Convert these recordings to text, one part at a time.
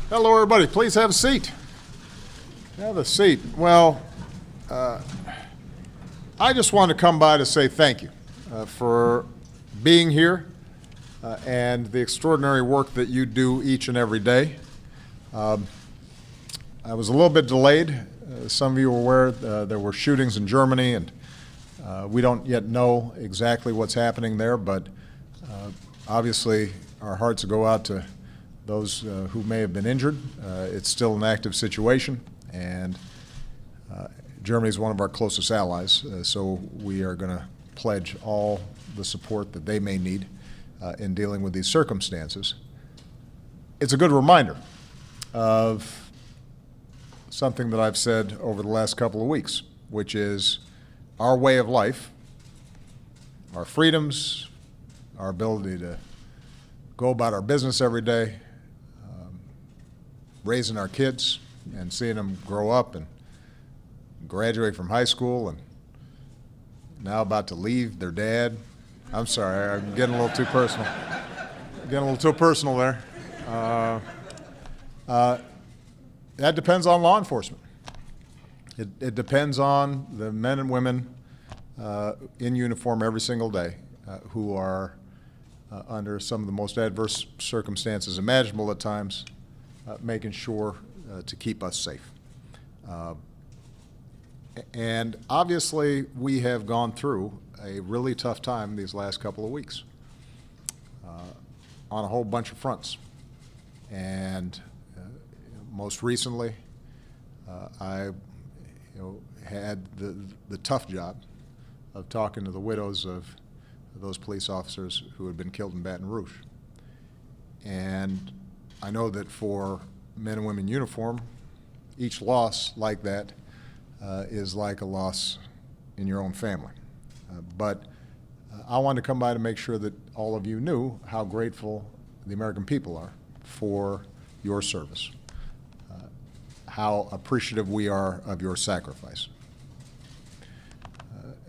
Hello, everybody. Please have a seat. Have a seat. Well, I just want to come by to say thank you for being here and the extraordinary work that you do each and every day. I was a little bit delayed. Some of you are aware there were shootings in Germany, and we don't yet know exactly what's happening there, but obviously our hearts go out to those who may have been injured. It's still an active situation, and Germany is one of our closest allies, so we are going to pledge all the support that they may need in dealing with these circumstances. It's a good reminder of something that I've said over the last couple of weeks, which is our way of life, our freedoms, our ability to go about our business every day, raising our kids and seeing them grow up and graduate from high school and now about to leave their dad. I'm sorry, I'm getting a little too personal. Getting a little too personal there. That depends on law enforcement. It depends on the men and women in uniform every single day who are under some of the most adverse circumstances imaginable at times, making sure to keep us safe. And obviously, we have gone through a really tough time these last couple of weeks on a whole bunch of fronts. And most recently, I had the tough job of talking to the widows of those police officers who had been killed in Baton Rouge. And I know that for men and women in uniform, each loss like that is like a loss in your own family. But I wanted to come by to make sure that all of you knew how grateful the American people are for your service, how appreciative we are of your sacrifice.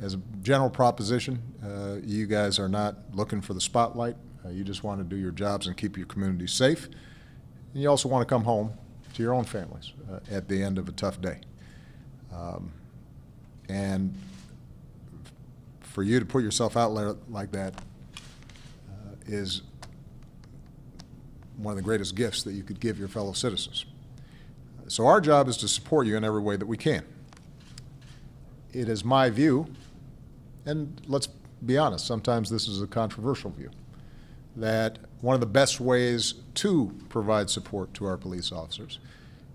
As a general proposition, you guys are not looking for the spotlight. You just want to do your jobs and keep your community safe. And you also want to come home to your own families at the end of a tough day. And for you to put yourself out there like that is one of the greatest gifts that you could give your fellow citizens. So our job is to support you in every way that we can. It is my view, and let's be honest, sometimes this is a controversial view, that one of the best ways to provide support to our police officers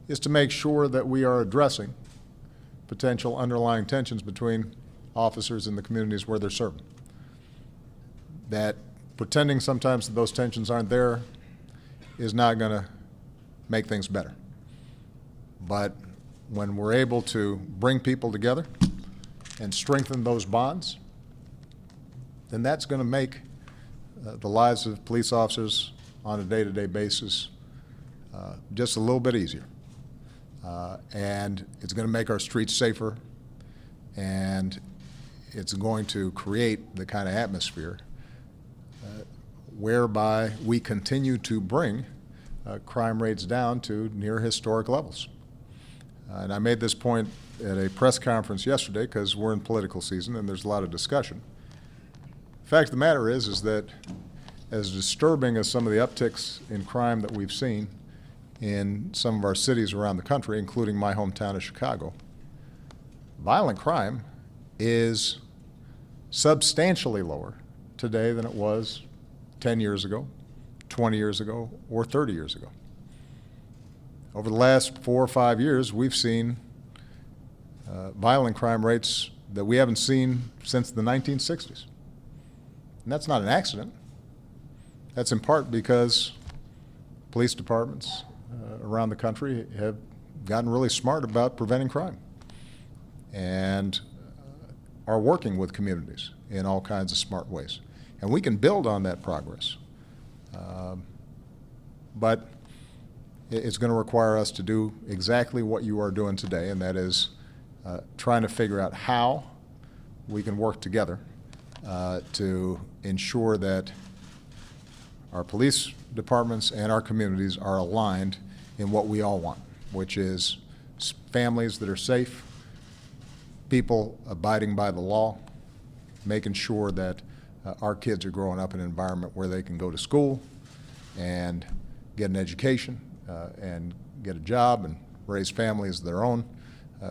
is to make sure that we are addressing potential underlying tensions between officers in the communities where they're serving. That pretending sometimes that those tensions aren't there is not going to make things better. But when we're able to bring people together and strengthen those bonds, then that's going to make the lives of police officers on a day-to-day basis just a little bit easier. And it's going to make our streets safer, and it's going to create the kind of atmosphere whereby we continue to bring crime rates down to near historic levels. And I made this point at a press conference yesterday because we're in political season and there's a lot of discussion. The fact of the matter is that as disturbing as some of the upticks in crime that we've seen in some of our cities around the country, including my hometown of Chicago, violent crime is substantially lower today than it was 10 years ago, 20 years ago, or 30 years ago. Over the last 4 or 5 years, we've seen violent crime rates that we haven't seen since the 1960s. And that's not an accident. That's in part because police departments around the country have gotten really smart about preventing crime and are working with communities in all kinds of smart ways. And we can build on that progress. But it's going to require us to do exactly what you are doing today, and that is trying to figure out how we can work together to ensure that our police departments and our communities are aligned in what we all want, which is families that are safe, people abiding by the law, making sure that our kids are growing up in an environment where they can go to school and get an education and get a job and raise families of their own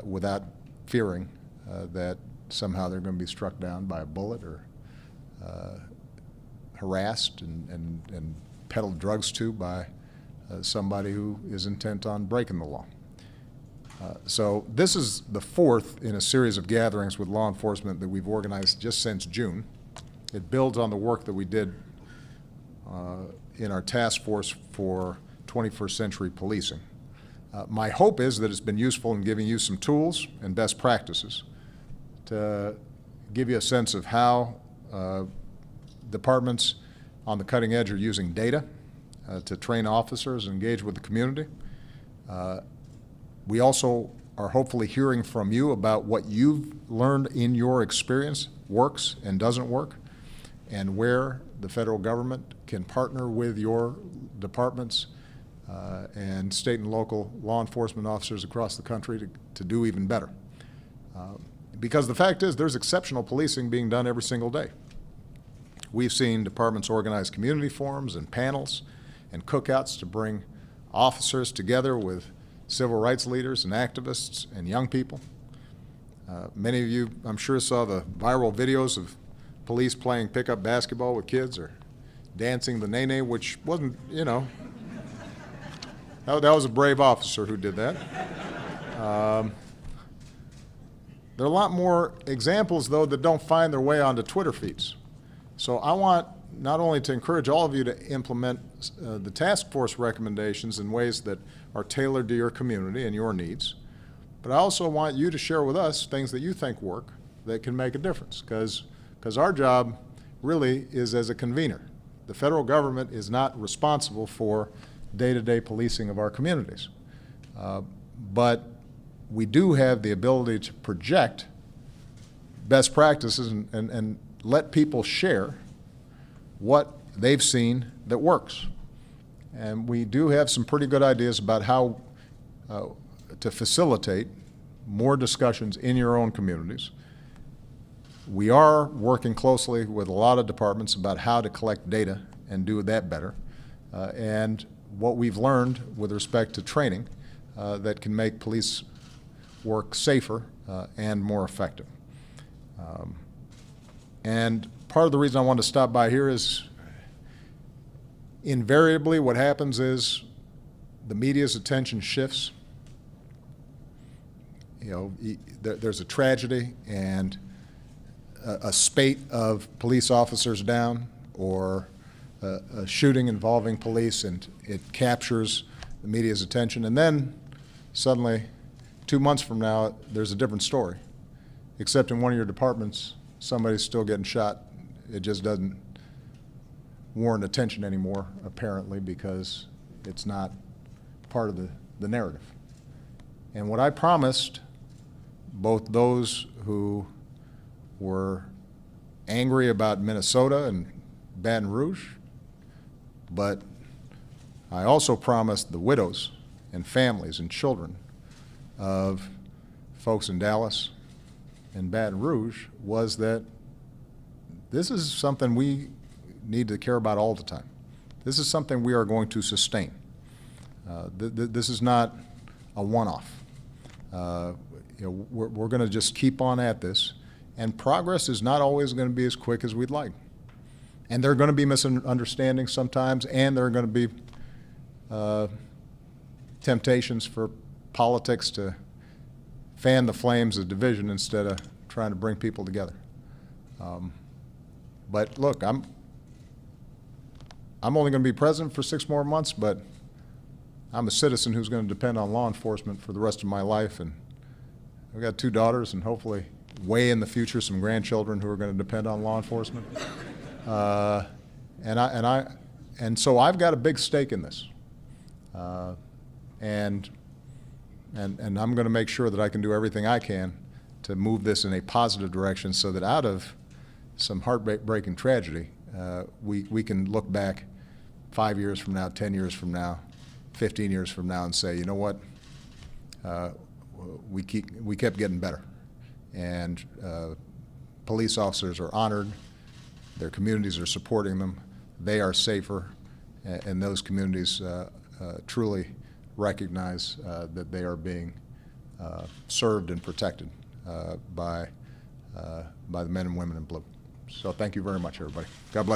without fearing that somehow they're going to be struck down by a bullet or harassed and peddled drugs to by somebody who is intent on breaking the law. So this is the fourth in a series of gatherings with law enforcement that we've organized just since June. It builds on the work that we did in our task force for 21st century policing. My hope is that it's been useful in giving you some tools and best practices to give you a sense of how departments on the cutting edge are using data to train officers and engage with the community. We also are hopefully hearing from you about what you've learned in your experience works and doesn't work, and where the federal government can partner with your departments and state and local law enforcement officers across the country to do even better. Because the fact is, there's exceptional policing being done every single day. We've seen departments organize community forums and panels and cookouts to bring officers together with civil rights leaders and activists and young people. Many of you, I'm sure, saw the viral videos of police playing pickup basketball with kids or dancing the nene, which wasn't, you know, that was a brave officer who did that. There are a lot more examples, though, that don't find their way onto Twitter feeds. So I want not only to encourage all of you to implement the task force recommendations in ways that are tailored to your community and your needs, but I also want you to share with us things that you think work that can make a difference, because our job really is as a convener. The federal government is not responsible for day-to-day policing of our communities. But we do have the ability to project best practices and let people share what they've seen that works. And we do have some pretty good ideas about how to facilitate more discussions in your own communities. We are working closely with a lot of departments about how to collect data and do that better, and what we've learned with respect to training that can make police work safer and more effective. And part of the reason I wanted to stop by here is invariably what happens is the media's attention shifts. You know, there's a tragedy and a spate of police officers down, or a shooting involving police, and it captures the media's attention. And then suddenly, 2 months from now, there's a different story. Except in one of your departments, somebody's still getting shot. It just doesn't warrant attention anymore, apparently, because it's not part of the narrative. And what I promised both those who were angry about Minnesota and Baton Rouge, but I also promised the widows and families and children of folks in Dallas and Baton Rouge was that this is something we need to care about all the time. This is something we are going to sustain. This is not a one-off. We're going to just keep on at this, and progress is not always going to be as quick as we'd like. And there are going to be misunderstandings sometimes, and there are going to be temptations for politics to fan the flames of division instead of trying to bring people together. But look, I'm only going to be president for 6 more months, but I'm a citizen who's going to depend on law enforcement for the rest of my life, and I've got 2 daughters, and hopefully way in the future some grandchildren who are going to depend on law enforcement. And so I've got a big stake in this, and I'm going to make sure that I can do everything I can to move this in a positive direction, so that out of some heartbreaking tragedy, we can look back 5 years from now, 10 years from now, 15 years from now and say, you know what, we kept getting better. And police officers are honored, their communities are supporting them, they are safer, and those communities truly recognize that they are being served and protected by the men and women in blue. So thank you very much, everybody. God bless.